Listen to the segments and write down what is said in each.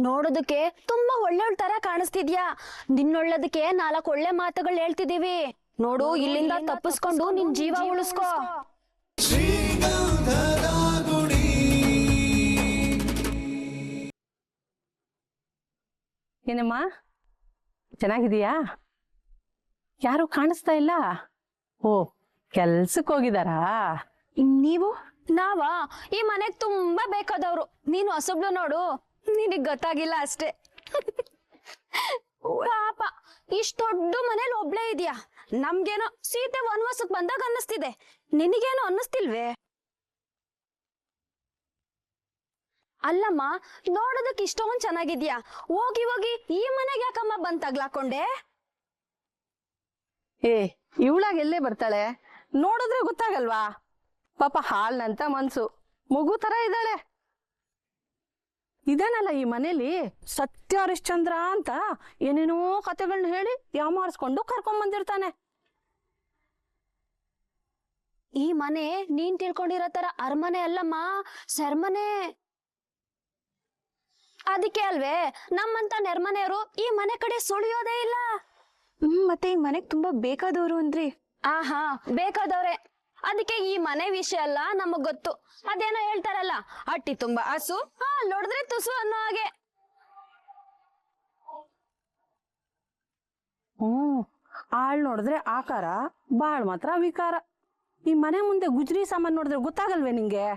ನೋಡೋದಕ್ಕೆ ತುಂಬಾ ಒಳ್ಳೆಯವಳ ತರ ಕಾಣಿಸ್ತಿದ್ಯಾ. ನಿನ್ನೊಳ್ಳದಕ್ಕೆ 4 ಒಳ್ಳೆ ಮಾತುಗಳು ಹೇಳ್ತಿದೀವಿ. ನೋಡು, ಇಲ್ಲಿಂದ ತಪ್ಪಿಸ್ಕೊಂಡು ನಿನ್ ಜೀವ ಉಳಿಸ್ಕೋ. ಏನಮ್ಮ, ಚೆನ್ನಾಗಿದೀಯಾ? ಯಾರು ಕಾಣಿಸ್ತಾ ಇಲ್ಲ. ಓ, ಕೆಲ್ಸಕ್ಕೆ ಹೋಗಿದಾರಾ? ನೀವು? ನಾವಾ? ಈ ಮನೆಗ್ ತುಂಬಾ ಬೇಕಾದವ್ರು. ನೀನು ಹೊಸಬ್ಳು ನೋಡು, ನಿನಗ್ ಗೊತ್ತಾಗಿಲ್ಲ ಅಷ್ಟೇ. ಪಾಪ, ಇಷ್ಟ ದೊಡ್ಡ ಮನೇಲಿ ಒಬ್ಳೇ ಇದೆಯಾ. ನಮ್ಗೇನೋ ಸೀತೆ ವನವಾಸಕ್ ಬಂದಾಗ ಅನ್ನಿಸ್ತಿದೆ, ನಿನಗೇನೋ ಅನ್ನಿಸ್ತಿಲ್ವೇ? ಅಲ್ಲಮ್ಮ, ನೋಡೋದಕ್ ಇಷ್ಟೊಂದ್ ಚೆನ್ನಾಗಿದ್ಯಾ. ಹೋಗಿ ಹೋಗಿ ಈ ಮನೆಗೆ ಯಾಕಮ್ಮ ಬಂದ್ ತಗ್ಲಾಕೊಂಡೆ? ಏ, ಇವಳಾಗ ಎಲ್ಲೇ ಬರ್ತಾಳೆ? ನೋಡಿದ್ರೆ ಗೊತ್ತಾಗಲ್ವಾ? ಪಾಪ ಹಾಲ್ನಂತ ಮನ್ಸು, ಮಗು ತರ ಇದ್ದಾಳೆ. ಇದೇನಲ್ಲ ಈ ಮನೇಲಿ ಸತ್ಯ ಹರಿಶ್ಚಂದ್ರ ಅಂತ ಏನೇನೋ ಕತೆಗಳನ್ನ ಹೇಳಿ ಯಾಮಾರಿಸ್ಕೊಂಡು ಕರ್ಕೊಂಡ್ ಬಂದಿರ್ತಾನೆ. ಈ ಮನೆ ನೀನ್ ತಿಳ್ಕೊಂಡಿರೋ ತರ ಅರಮನೆ ಅಲ್ಲಮ್ಮ, ಸೆರ್ಮನೆ. ಅದಕ್ಕೆ ಅಲ್ವೇ ನಮ್ಮಂತ ನೆರ್ಮನೆಯವರು ಈ ಮನೆ ಕಡೆ ಸುಳಿಯೋದೇ ಇಲ್ಲ. ಮತ್ತೆ ಈ ಮನೆಗ್ ತುಂಬಾ ಬೇಕಾದವರು ಅಂದ್ರಿ? ಆಹಾ, ಬೇಕಾದವ್ರೆ. ಅದಕ್ಕೆ ಈ ಮನೆ ವಿಷಯ ಎಲ್ಲ ನಮಗ್ ಗೊತ್ತು. ಅದೇನೋ ಹೇಳ್ತಾರಲ್ಲ, ಅಟ್ಟಿ ತುಂಬಾ ಹಸು, ನೋಡಿದ್ರೆ ತುಸು ಅನ್ನೋ ಹಾಗೆ. ಆಳ್ ನೋಡಿದ್ರೆ ಆಕಾರ, ಬಾಳ್ ಮಾತ್ರ ವಿಕಾರ. ಈ ಮನೆ ಮುಂದೆ ಗುಜ್ರಿ ಸಾಮಾನ್ ನೋಡಿದ್ರೆ ಗೊತ್ತಾಗಲ್ವೇ ನಿಂಗೆ?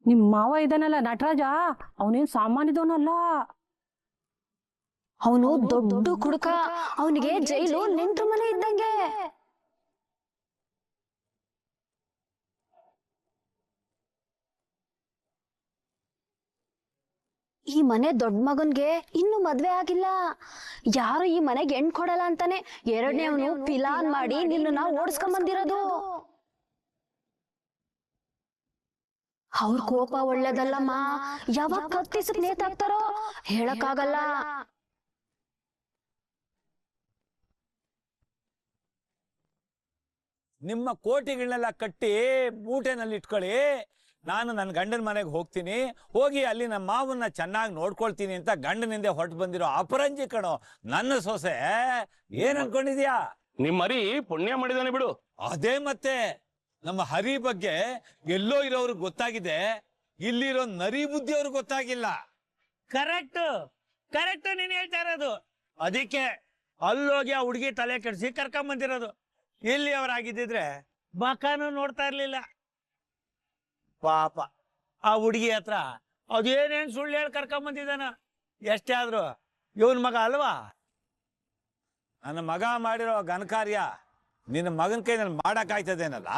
ನಿಮ್ ಮಾವ ಇದಾನಲ್ಲ ನಟರಾಜ, ಅವನೇನ್ ಸಾಮಾನ್ಯದವನಲ್ಲ. ಅವನು ದೊಡ್ಡ ಕುಡುಕ. ಅವನಿಗೆ ಜೈಲು ನೆಂಟ್ರ ಮನೆ ಇದ್ದಂಗೆ. ಈ ಮನೆ ದೊಡ್ಡ ಮಗನ್ಗೆ ಇನ್ನು ಮದ್ವೆ ಆಗಿಲ್ಲ. ಯಾರು ಈ ಮನೆಗೆ ಹೆಣ್ ಕೊಡಲ್ಲ ಅಂತಾನೆ ಎರಡನೇವನು ಪಿಲಾನ್ ಮಾಡಿ ನಿನ್ನ ಓಡಿಸ್ಕೊಂಡ್ ಬಂದಿರೋದು. ಅವ್ರ ಕೋಪ ಒಳ್ಳೇದಲ್ಲಮ್ಮ, ಯಾವಾಗ ಕತ್ತಿಸಕ್ ನೇತಾಕ್ತಾರೋ ಹೇಳಕ್ಕಾಗಲ್ಲ. ನಿಮ್ಮ ಕೋಟಿಗಳನ್ನೆಲ್ಲ ಕಟ್ಟಿ ಮೂಟೆನಲ್ಲಿ ಇಟ್ಕೊಳ್ಳಿ. ನಾನು ನನ್ನ ಗಂಡನ ಮನೆಗೆ ಹೋಗ್ತೀನಿ, ಹೋಗಿ ಅಲ್ಲಿ ನಮ್ಮ ಮಾವನ್ನ ಚೆನ್ನಾಗಿ ನೋಡ್ಕೊಳ್ತೀನಿ ಅಂತ ಗಂಡನಿಂದ ಹೊರಟು ಬಂದಿರೋ ಅಪರಂಜಿ ಕಣೋ ನನ್ನ ಸೊಸೆ. ಏನ್ ಅನ್ಕೊಂಡಿದ್ಯಾ? ನಿಮ್ಮ ಹರಿ ಪುಣ್ಯ ಮಾಡಿದಾನೆ ಬಿಡು. ಅದೇ ಮತ್ತೆ ನಮ್ಮ ಹರಿ ಬಗ್ಗೆ ಎಲ್ಲೋ ಇರೋರು ಗೊತ್ತಾಗಿದೆ, ಇಲ್ಲಿರೋ ನರಿ ಬುದ್ಧಿ ಅವ್ರಿಗೆ ಗೊತ್ತಾಗಿಲ್ಲ. ಕರೆಕ್ಟ್ ಕರೆಕ್ಟ್ ನೀನ್ ಹೇಳ್ತಾ ಇರೋದು. ಅದಕ್ಕೆ ಅಲ್ಲೋಗಿ ಆ ಹುಡುಗಿ ತಲೆ ಕೆಡಿಸಿ ಕರ್ಕೊಂಡ್ ಬಂದಿರೋದು. ಇಲ್ಲಿ ಅವರಾಗಿದ್ದಿದ್ರೆ ಬಕಾನು ನೋಡ್ತಾ ಇರ್ಲಿಲ್ಲ. ಪಾಪ ಆ ಹುಡುಗಿ ಹತ್ರ ಅದೇನೇನ್ ಸುಳ್ಳು ಹೇಳಿ ಕರ್ಕೊಂಡ್ ಬಂದಿದ್ದಾನ. ಎಷ್ಟೇ ಆದ್ರು ಇವನ್ ಮಗ ಅಲ್ವಾ? ನನ್ನ ಮಗ ಮಾಡಿರೋ ಘನಕಾರ್ಯ ನಿನ್ನ ಮಗನ ಕೈನಲ್ಲಿ ಮಾಡಕ್ಕಾಯ್ತದೇನಲ್ಲ?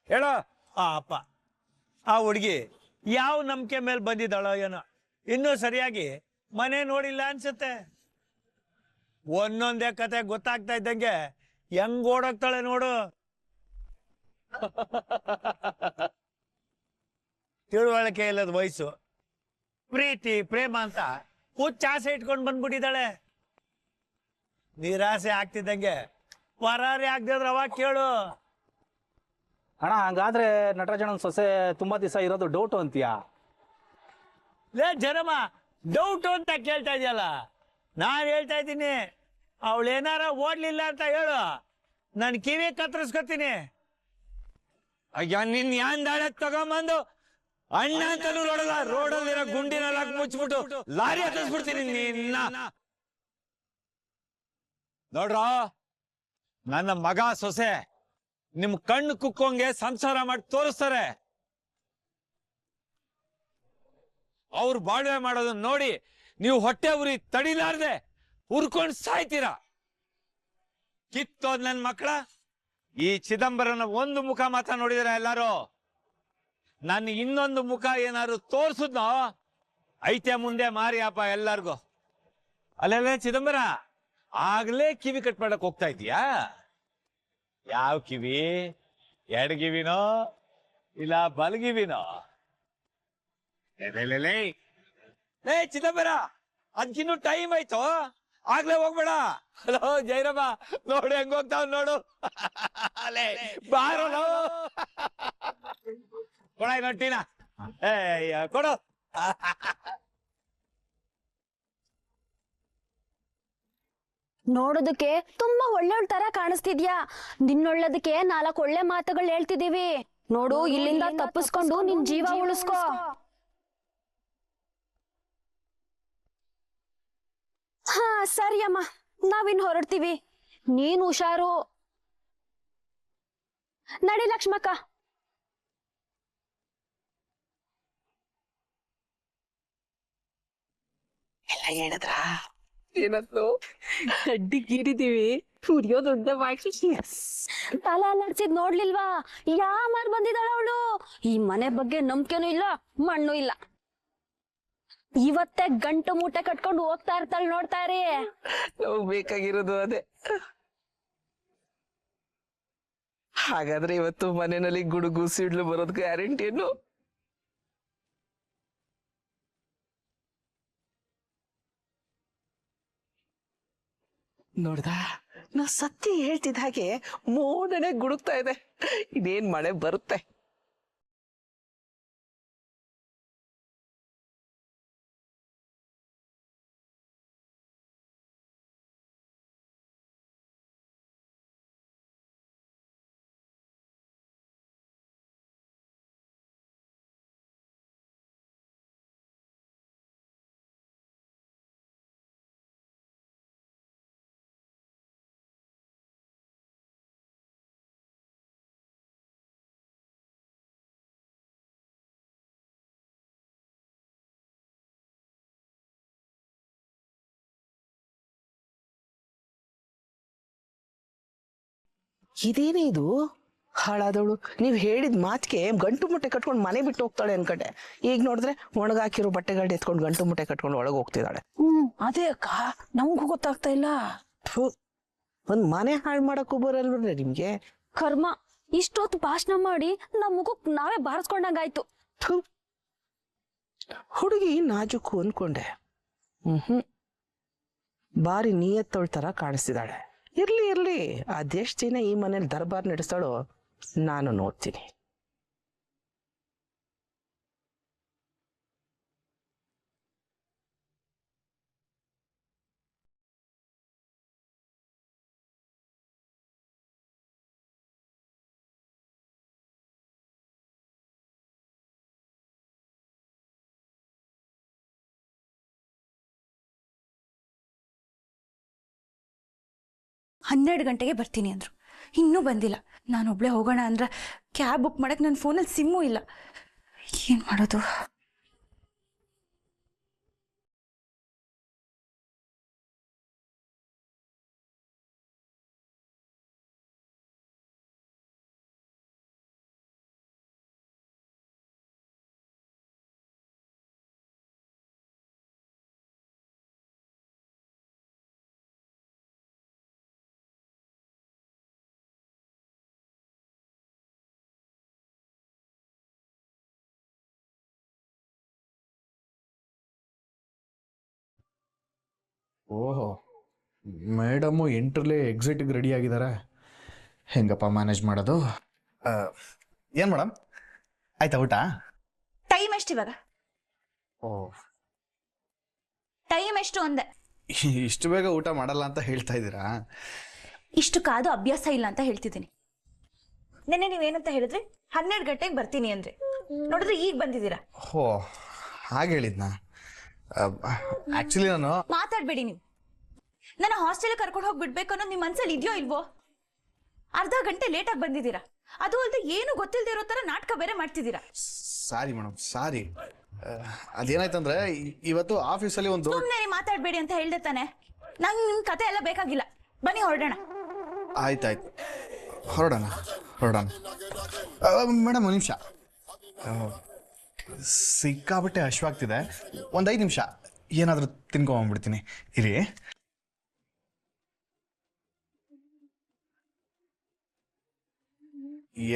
ಹೇಳೋ. ಪಾಪ ಆ ಹುಡುಗಿ ಯಾವ ನಂಬಿಕೆ ಮೇಲೆ ಬಂದಿದ್ದಾಳೋ ಏನೋ, ಇನ್ನೂ ಸರಿಯಾಗಿ ಮನೆ ನೋಡಿಲ್ಲ ಅನ್ಸುತ್ತೆ. ಒಂದೊಂದೇ ಕತೆ ಗೊತ್ತಾಗ್ತಾ ಇದ್ದಂಗೆ ಹೆಂಗ್ ಓಡೋಗ್ತಾಳೆ ನೋಡು. ತಿಳುವಳಿಕೆ ಇಲ್ಲದ ವಯಸ್ಸು, ಪ್ರೀತಿ ಪ್ರೇಮ ಅಂತ ಹುಚ್ಚಾಸೆ ಇಟ್ಕೊಂಡು ಬಂದ್ಬಿಟ್ಟಿದ್ದಾಳೆ. ನಿರಾಸೆ ಆಗ್ತಿದ್ದಂಗೆ ಪರಾರಿ ಆಗದಿದ್ರೆ ಅವಾಗ ಕೇಳು. ಅಣ್ಣ, ಹಂಗಾದ್ರೆ ನಟರಾಜನ ಸೊಸೆ ತುಂಬಾ ದಿವಸ ಇರೋದು ಡೌಟ್ ಅಂತೀಯಾ? ಲೇ ಜನಮ್ಮ, ಡೌಟ್ ಅಂತ ಕೇಳ್ತಾ ಇದೆಯಲ್ಲ, ನಾನು ಹೇಳ್ತಾ ಇದ್ದೀನಿ ಅವಳೇನಾರ ಓಡ್ಲಿಲ್ಲ ಅಂತ ಹೇಳು, ನಾನು ಕಿವಿ ಕತ್ತರಿಸ್ಕೊತೀನಿ. ಅಯ್ಯ, ನಿನ್ ಯಾನ್ ದಾಳ ತಗೊಂಬಂದು ಅಣ್ಣ ಅಂತಾನು ನೋಡಲ್ಲ, ರೋಡಲ್ಲಿರೋ ಗುಂಡಿನೆಲ್ಲ ಮುಚ್ಚಿಬಿಟ್ಟು ಲಾರಿ ಹತ್ತಿಸ್ಬಿಡ್ತೀನಿ ನಿನ್ನ. ನೋಡ್ರ, ನನ್ನ ಮಗ ಸೊಸೆ ನಿಮ್ ಕಣ್ಣು ಕುಕ್ಕೋಂಗೆ ಸಂಸಾರ ಮಾಡಿ ತೋರಿಸ್ತಾರೆ. ಅವ್ರು ಬಾಳ್ವೆ ಮಾಡೋದನ್ನ ನೋಡಿ ನೀವು ಹೊಟ್ಟೆ ಉರಿ ತಡಿಲಾರ್ದೆ ಉರ್ಕೊಂಡ್ ಸಾಯ್ತೀರಾ. ಕಿತ್ತೋದ್ ನನ್ ಮಕ್ಕಳ. ಈ ಚಿದಂಬರನ ಒಂದು ಮುಖ ಮಾತ್ರ ನೋಡಿದಾರೆ ಎಲ್ಲಾರು. ನಾನು ಇನ್ನೊಂದು ಮುಖ ಏನಾದ್ರು ತೋರ್ಸುದ್ನೋ ಐತೆ ಮುಂದೆ ಮಾರಿಯಪ್ಪ ಎಲ್ಲಾರ್ಗು. ಅಲ್ಲೆಲ್ಲ ಚಿದಂಬರ, ಆಗ್ಲೇ ಕಿವಿ ಕಟ್ ಮಾಡಕ್ ಹೋಗ್ತಾ ಇದೀಯಾ? ಯಾವ ಕಿವಿ? ಎಡಗಿವಿನೋ ಇಲ್ಲ ಬಲಗಿವಿನೋ? ಲೇ ಚಿದಂಬರ, ಅದಕ್ಕಿನ್ನೂ ಟೈಮ್ ಆಯ್ತು, ಆಗ್ಲೇ ಹೋಗ್ಬೇಡ. ಹಲೋ ಜೈರಮ್ಮ, ನೋಡಿ ಹೆಂಗ್ ಹೋಗ್ತಾವ್ ನೋಡು. ಅಲೇ ಬಾರೋ. ಕೊಡ ಇನ್ನೊಂದು ಟೀನ. ಕೊಡು. ನೋಡೋದಕ್ಕೆ ತುಂಬಾ ಒಳ್ಳೆಯವಳ ತರ ಕಾಣಿಸ್ತಿದ್ಯಾ. ನಿನ್ನೊಳ್ಳದಕ್ಕೆ 4 ಒಳ್ಳೆ ಮಾತುಗಳು ಹೇಳ್ತಿದೀವಿ. ನೋಡು, ಇಲ್ಲಿಂದ ತಪ್ಪಿಸ್ಕೊಂಡು ನಿನ್ ಜೀವ ಉಳಿಸ್ಕೋ. ಹಾ ಸರಿ ಅಮ್ಮ, ನಾವಿನ್ ಹೊರಡ್ತೀವಿ. ನೀನ್ ಹುಷಾರು. ನಡಿ ಲಕ್ಷ್ಮಕ್ಕ. ಎಲ್ಲ ಹೇಳಿದ್ರ ಏನಂತು ಕಡ್ಡಿ ಗೀರಿದೀವಿ ಕುಡಿಯೋ ದೊಡ್ಡ ತಲೆ ಅಲ್ಲಾಡ್ಸಿದ್ ನೋಡ್ಲಿಲ್ವಾ? ಯಾಮಾರ್ ಬಂದಿದ್ದಾಳ ಅವಳು. ಈ ಮನೆ ಬಗ್ಗೆ ನಂಬಿಕೆನೂ ಇಲ್ಲ, ಮಣ್ಣು ಇಲ್ಲ. ಇವತ್ತೇ ಗಂಟು ಮೂಟೆ ಕಟ್ಕೊಂಡು ಹೋಗ್ತಾ ಇರ್ತಾಳೆ, ನೋಡ್ತಾ ಇರಿ. ನಾವು ಬೇಕಾಗಿರೋದು ಅದೇ. ಹಾಗಾದ್ರೆ ಇವತ್ತು ಮನೆಯಲ್ಲಿ ಗುಡುಗು ಸಿಡ್ಲು ಬರೋದ್ ಗ್ಯಾರಂಟಿ ಏನು? ನೋಡ್ದ, ನಾ ಸತ್ಯ ಹೇಳ್ತಿದ್ದ ಹಾಗೆ ಮೋಡನೆ ಗುಡುಕ್ತಾ ಇದೆ. ಇದೇನ್ ಮಳೆ ಬರುತ್ತೆ. ಇದೇನೇ ಇದು? ಹಾಳಾದವಳು, ನೀವ್ ಹೇಳಿದ ಮಾತಿಗೆ ಗಂಟು ಮುಟ್ಟೆ ಕಟ್ಕೊಂಡು ಮನೆ ಬಿಟ್ಟು ಹೋಗ್ತಾಳೆ ಅನ್ಕಂಡೆ. ಈಗ ನೋಡಿದ್ರೆ ಒಣಗಾಕಿರೋ ಬಟ್ಟೆಗಳನ್ನ ಎತ್ಕೊಂಡು ಗಂಟು ಮುಟ್ಟೆ ಕಟ್ಕೊಂಡು ಒಳಗೆ ಹೋಗ್ತಿದ್ದಾಳೆ. ಅದೇ ಅಕ್ಕ, ನಮಗೂ ಗೊತ್ತಾಗ್ತಾ ಇಲ್ಲ. ಥು, ಒಂದ್ ಮನೆ ಹಾಳು ಮಾಡಕ್ಕೂ ಬರಲ್ವೇ ನಿಮ್ಗೆ? ಕರ್ಮ, ಇಷ್ಟೊತ್ತು ಭಾಷಣ ಮಾಡಿ ನಮಗೂ ನಾವೇ ಬಾರಿಸ್ಕೊಂಡಂಗಾಯ್ತು. ಥು, ಹುಡುಗಿ ನಾಜುಕು ಅನ್ಕೊಂಡೆ. ಬಾರಿ ನಿಯತ್ತೋಳ್ ತರ ಕಾಣಿಸ್ತಿದ್ದಾಳೆ. ಇರ್ಲಿ ಇರ್ಲಿ, ಅದೆಷ್ಟ್ ದಿನ ಈ ಮನೇಲಿ ದರ್ಬಾರ್ ನಡೆಸ್ತಾಳೋ ನಾನು ನೋಡ್ತೀನಿ. ಹನ್ನೆರಡು ಗಂಟೆಗೆ ಬರ್ತೀನಿ ಅಂದ್ರು, ಇನ್ನೂ ಬಂದಿಲ್ಲ. ನಾನು ಒಬ್ಳೆ ಹೋಗೋಣ ಅಂದ್ರೆ ಕ್ಯಾಬ್ ಬುಕ್ ಮಾಡಕ್ ನನ್ನ ಫೋನಲ್ಲಿ ಸಿಮ್ಮು ಇಲ್ಲ. ಏನ್ ಮಾಡೋದು? ಓಹೋ, ಮೇಡಮು 8ರಲ್ಲೇ ಎಕ್ಸಿಟಿಗೆ ರೆಡಿ ಆಗಿದ್ದಾರೆ. ಹೆಂಗಪ್ಪ ಮ್ಯಾನೇಜ್ ಮಾಡೋದು? ಏನು ಮೇಡಮ್, ಆಯ್ತಾ ಊಟ? ಟೈಮ್ ಎಷ್ಟು ಇವಾಗ? ಓ, ಟೈಮ್ ಎಷ್ಟು ಅಂದೆ. ಇಷ್ಟು ಬೇಗ ಊಟ ಮಾಡಲ್ಲ ಅಂತ ಹೇಳ್ತಾ ಇದ್ದೀರಾ? ಇಷ್ಟು ಕಾದು ಅಭ್ಯಾಸ ಇಲ್ಲ ಅಂತ ಹೇಳ್ತಿದ್ದೀನಿ. ನೆನ್ನೆ ನೀವೇನಂತ ಹೇಳಿದ್ರಿ? 12 ಗಂಟೆಗೆ ಬರ್ತೀನಿ ಅಂದ್ರೆ, ನೋಡಿದ್ರೆ ಈಗ ಬಂದಿದ್ದೀರಾ. ಓ, ಹಾಗೆ ಹೇಳಿದ್ನಾ? ಆಕ್ಚುಲಿ ನಾನು ಮಾತಾಡ್ಬೇಡಿ ನೀವು. ನನ್ನ ಹಾಸ್ಟೆಲ್ ಕರ್ಕೊಂಡು ಹೋಗಿ ಬಿಡ್ಬೇಕು ಅನ್ನೋದು ನಿಮ್ಮ ಮನ್ಸಲ್ಲಿ ಇದೆಯೋ ಇಲ್ವೋ? ಅರ್ಧ ಗಂಟೆ ಲೇಟಾಗಿ ಬಂದಿದ್ದೀರಾ. ಅದು ಅಲ್ಲದೆ ಏನು ಗೊತ್ತಿಲ್ಲದೆ ಇರೋ ತರ ನಾಟಕ ಬೇರೆ ಮಾಡ್ತಿದ್ದೀರಾ. ಸಾರಿ ಮೇಡಮ್, ಸಾರಿ. ಅದೇನಾಯ್ತಂದ್ರೆ ಇವತ್ತು ಆಫೀಸಲ್ಲಿ ಒಂದು ಸುಮ್ಮನೆ ಮಾತಾಡ್ಬೇಡಿ ಅಂತ ಹೇಳ್ದೆ ತಾನೆ. ನಂಗೆ ನಿಮ್ ಕತೆ ಎಲ್ಲ ಬೇಕಾಗಿಲ್ಲ, ಬನ್ನಿ ಹೊರಡೋಣ. ಆಯ್ತಾಯ್ತು, ಹೊರಡೋಣ. ಮೇಡಮ್ ಒಂದು ನಿಮಿಷ, ಸಿಕ್ಕಾಬಟ್ಟೆ ಹಶ್ವಾಗ್ತಿದೆ. ಒಂದು 5 ನಿಮಿಷ ಏನಾದರೂ ತಿನ್ಕೊಂಡ್ಬಿಡ್ತೀನಿ, ಇರಿ.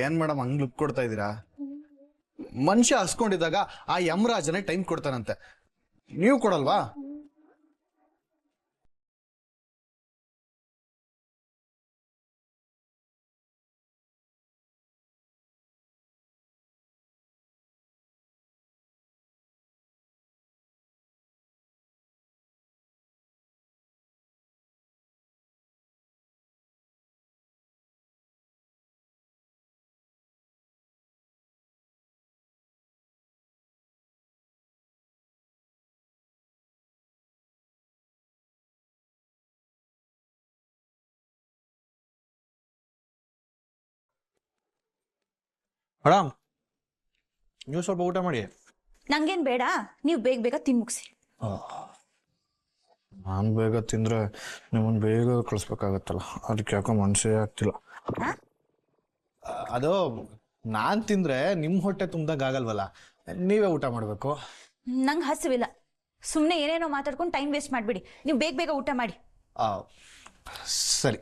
ಏನ್ ಮೇಡಮ್ ಹಂಗ್ ಲುಕ್ ಕೊಡ್ತಾ ಇದ್ದೀರಾ? ಮನುಷ್ಯ ಹಸ್ಕೊಂಡಿದ್ದಾಗ ಆ ಯಮರಾಜನೇ ಟೈಮ್ ಕೊಡ್ತಾನಂತೆ, ನೀವು ಕೊಡಲ್ವಾ? ಮೇಡಮ್ ನೀವು ಸ್ವಲ್ಪ ಊಟ ಮಾಡಿ. ನಂಗೇನ್ ಬೇಡ, ನೀವು ಬೇಗ ಬೇಗ ತಿನ್ ಮುಗಿಸಿ. ನಾನು ಬೇಗ ತಿಂದ್ರೆ ನಿಮ್ಮನ್ನು ಬೇಗ ಕಳಿಸ್ಬೇಕಾಗತ್ತಲ್ಲ, ಅದಕ್ಕೆ ಯಾಕೋ ಮನಸ್ಸೇ ಆಗ್ತಿಲ್ಲ. ಅದು ನಾನು ತಿಂದ್ರೆ ನಿಮ್ಮ ಹೊಟ್ಟೆ ತುಂಬ್ದಾಗ ಆಗಲ್ವಲ್ಲ, ನೀವೇ ಊಟ ಮಾಡಬೇಕು. ನಂಗೆ ಹಸಿವಿಲ್ಲ. ಸುಮ್ಮನೆ ಏನೇನೋ ಮಾತಾಡ್ಕೊಂಡು ಟೈಮ್ ವೇಸ್ಟ್ ಮಾಡಬೇಡಿ. ನೀವು ಬೇಗ ಬೇಗ ಊಟ ಮಾಡಿ. ಸರಿ.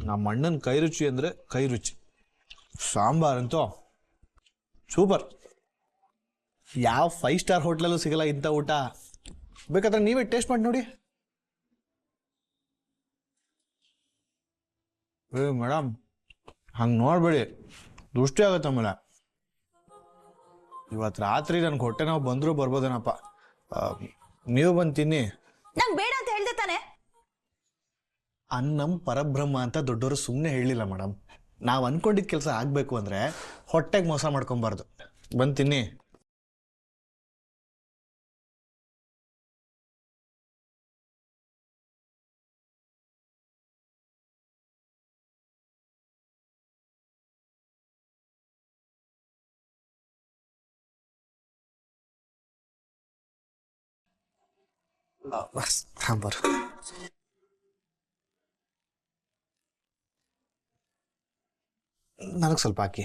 ನಮ್ಮ ಅಣ್ಣನ ಕೈ ರುಚಿ ಅಂದ್ರೆ ಕೈ ರುಚಿ. ಸಾಂಬಾರಂತೂ ಸೂಪರ್. ಯಾವ 5 ಸ್ಟಾರ್ ಹೋಟ್ಲಲ್ಲೂ ಸಿಗಲ್ಲ ಇಂಥ ಊಟ. ಬೇಕಾದ್ರೆ ನೀವೇ ಟೇಸ್ಟ್ ಮಾಡಿ ನೋಡಿ. ಮೇಡಮ್ ಹಂಗೆ ನೋಡ್ಬೇಡಿ, ದೃಷ್ಟಿ ಆಗತ್ತೆ ಆಮೇಲೆ. ಇವತ್ತು ರಾತ್ರಿ ನನ್ಗೆ ಹೊಟ್ಟೆ ನಾವು ಬಂದರೂ ಬರ್ಬೋದೇನಪ್ಪ. ನೀವು ಬಂದು ತಿನ್ನಿ. ನಂಗೆ ಬೇಡ ಅಂತ ಹೇಳ್ದೆ ತಾನೆ. ಅನ್ನಂ ಪರಬ್ರಹ್ಮ ಅಂತ ದೊಡ್ಡವರು ಸುಮ್ಮನೆ ಹೇಳಿಲ್ಲ ಮೇಡಮ್. ನಾವು ಅನ್ಕೊಂಡಿದ್ದ ಕೆಲಸ ಆಗಬೇಕು ಅಂದರೆ ಹೊಟ್ಟೆಗೆ ಮೋಸ ಮಾಡ್ಕೊಬಾರ್ದು. ಬಂದು ತಿನ್ನಿ. ಸಾಂಬಾರು ನನಗೆ ಸ್ವಲ್ಪ ಹಾಕಿ.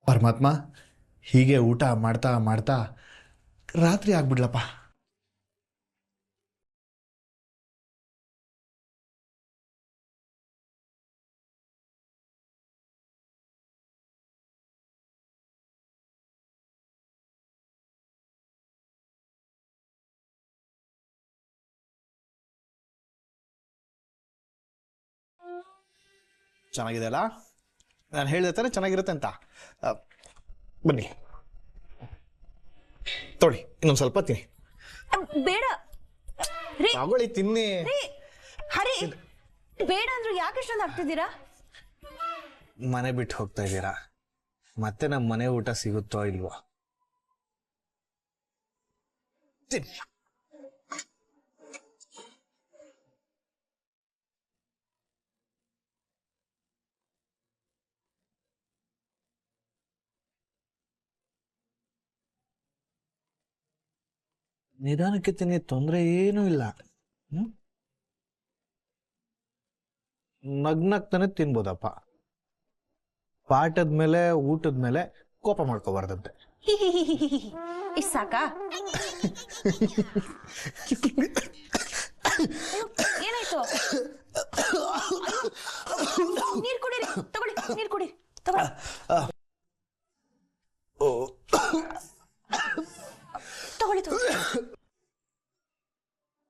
ಪರಮಾತ್ಮ, ಹೀಗೆ ಊಟ ಮಾಡ್ತಾ ಮಾಡ್ತಾ ರಾತ್ರಿ ಆಗ್ಬಿಡ್ಲಪ್ಪ. ಚೆನ್ನಾಗಿದೆ ಅಲ್ಲ? ನಾನು ಹೇಳಿದೆ ತಾನೆ ಚೆನ್ನಾಗಿರುತ್ತೆ ಅಂತ. ಬನ್ನಿ ತೊಳಿ, ಇನ್ನೊಂದು ಸ್ವಲ್ಪ ತಿನ್ನಿ. ಬೇಡ ರೀ. ತಗೊಳ್ಳಿ ತಿನ್ನಿ. ಹರಿ, ಬೇಡ ಅಂದ್ರು ಯಾಕೆ ಇಷ್ಟೊಂದು ಆಗ್ತಿದ್ದೀರಾ? ಮನೆ ಬಿಟ್ಟು ಹೋಗ್ತಾ ಇದ್ದೀರಾ, ಮತ್ತೆ ನಮ್ಮ ಮನೆ ಊಟ ಸಿಗುತ್ತೋ ಇಲ್ವೋ? ತಿನ್ನಿ. ನಿಧಾನಕ್ಕೆ ತಿನ್ನಿ, ತೊಂದರೆ ಏನೂ ಇಲ್ಲ. ನಗ್ನಗ್ತಾನೆ ತಿನ್ಬೋದಪ್ಪ. ಪಾಠದ ಮೇಲೆ ಊಟದ ಮೇಲೆ ಕೋಪ ಮಾಡ್ಕೋಬಾರ್ದಂತೆ. ಇಷ್ಟ ಸಾಕಾ? ಏನಾಯ್ತು? ನೀರ್ ಕುಡೀರಿ, ತಗೊಳ್ಳಿ, ನೀರ್ ಕುಡೀರಿ, ತಗೊಳ್ಳಿ. ತಗೊಳ್ಳಿ.